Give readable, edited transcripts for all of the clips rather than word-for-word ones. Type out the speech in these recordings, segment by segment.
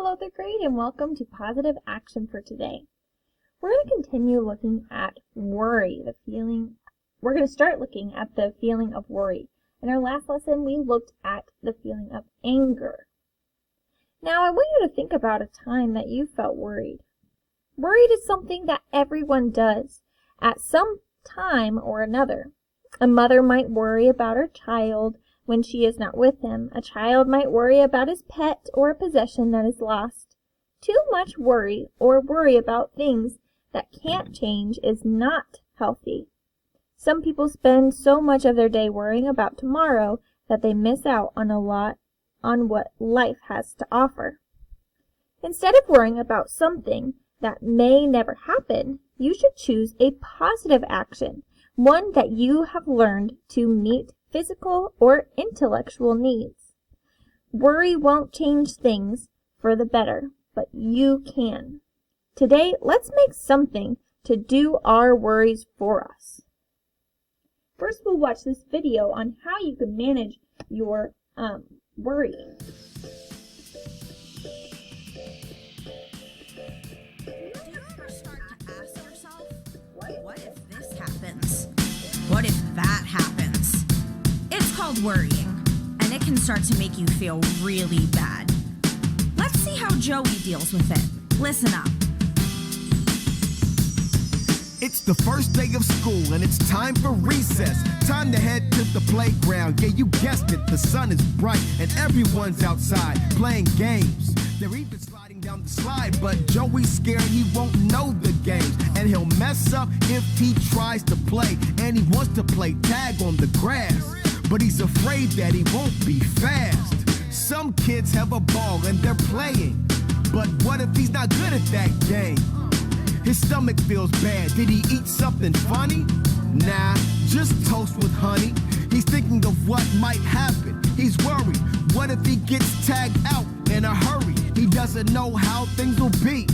Hello, third grade, and welcome to Positive Action for today. We're going to continue looking at worry, we're going to start looking at the feeling of worry. In our last lesson, we looked at the feeling of anger. Now, I want you to think about a time that you felt worried. Worried is something that everyone does at some time or another. A mother might worry about her child when she is not with him. A child might worry about his pet or a possession that is lost. Too much worry or worry about things that can't change is not healthy. Some people spend so much of their day worrying about tomorrow that they miss out on what life has to offer. Instead of worrying about something that may never happen, you should choose a positive action, one that you have learned to meet physical or intellectual needs. Worry won't change things for the better, but you can. Today, let's make something to do our worries for us. First, we'll watch this video on how you can manage your worrying. Do you ever start to ask yourself, what if this happens? What if that happens? It's called worrying, and it can start to make you feel really bad. Let's see how Joey deals with it. Listen up. It's the first day of school and it's time for recess. Time to head to the playground. Yeah, you guessed it, the sun is bright and everyone's outside playing games. They're even sliding down the slide, but Joey's scared he won't know the games. And he'll mess up if he tries to play. And he wants to play tag on the grass, but he's afraid that he won't be fast. Some kids have a ball and they're playing, but what if he's not good at that game? His stomach feels bad. Did he eat something funny? Nah, just toast with honey. He's thinking of what might happen. He's worried. What if he gets tagged out in a hurry? He doesn't know how things will be.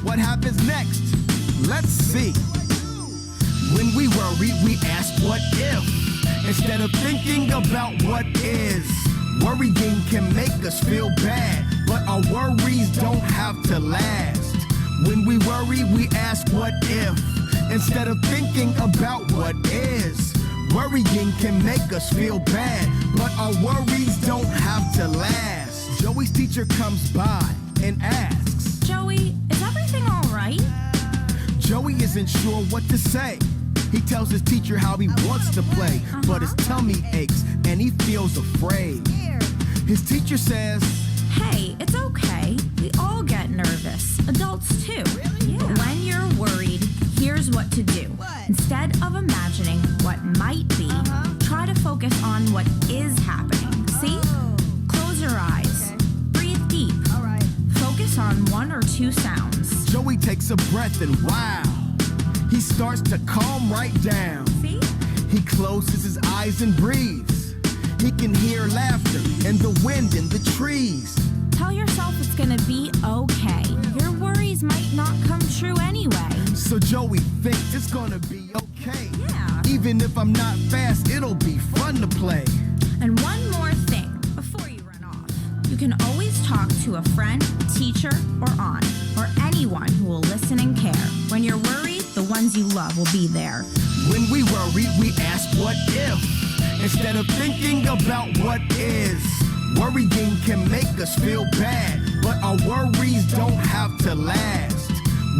What happens next? Let's see. When we worry, we ask what if, instead of thinking about what is. Worrying can make us feel bad, but our worries don't have to last. When we worry, we ask what if, instead of thinking about what is. Worrying can make us feel bad, but our worries don't have to last. Joey's teacher comes by and asks, Joey, is everything all right? Joey isn't sure what to say. He tells his teacher how he wants to play, but his tummy aches and he feels afraid. His teacher says, Hey, it's okay. We all get nervous. Adults too. Yeah. But when you're worried, here's what to do. Instead of imagining what might be, try to focus on what is happening. See? Close your eyes. Breathe deep. Focus on one or two sounds. Joey takes a breath and wow, he starts to calm right down. See? He closes his eyes and breathes. He can hear laughter and the wind in the trees. Tell yourself it's gonna be okay. Your worries might not come true anyway. So Joey thinks it's gonna be okay. Yeah. Even if I'm not fast, it'll be fun to play. And one more thing before you run off. You can always talk to a friend, teacher, or aunt, or anyone who will listen and care. When you're worried, the ones you love will be there. When we worry, we ask what if, instead of thinking about what is. Worrying can make us feel bad, but our worries don't have to last.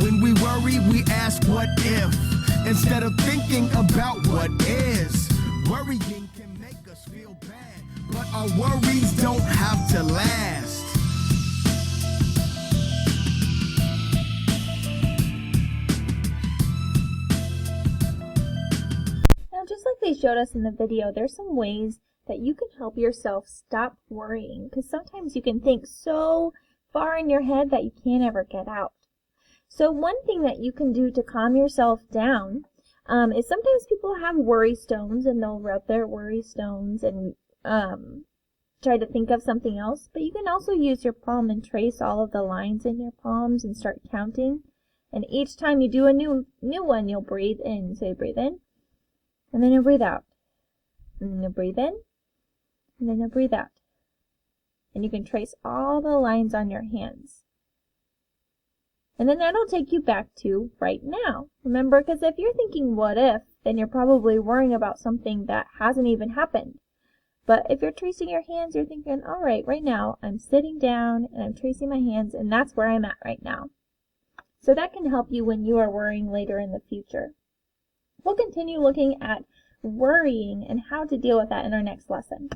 When we worry, we ask what if, instead of thinking about what is. Worrying can make us feel bad, but our worries don't have to last. Now, just like they showed us in the video, there's some ways that you can help yourself stop worrying, because sometimes you can think so far in your head that you can't ever get out. So one thing that you can do to calm yourself down is sometimes people have worry stones and they'll rub their worry stones and try to think of something else, but you can also use your palm and trace all of the lines in your palms and start counting. And each time you do a new one, you'll breathe in. So you breathe in, and then you'll breathe out, and then you'll breathe in, and then you'll breathe out. And you can trace all the lines on your hands. And then that'll take you back to right now. Remember, because if you're thinking what if, then you're probably worrying about something that hasn't even happened. But if you're tracing your hands, you're thinking, all right, right now I'm sitting down and I'm tracing my hands and that's where I'm at right now. So that can help you when you are worrying later in the future. We'll continue looking at worrying and how to deal with that in our next lesson.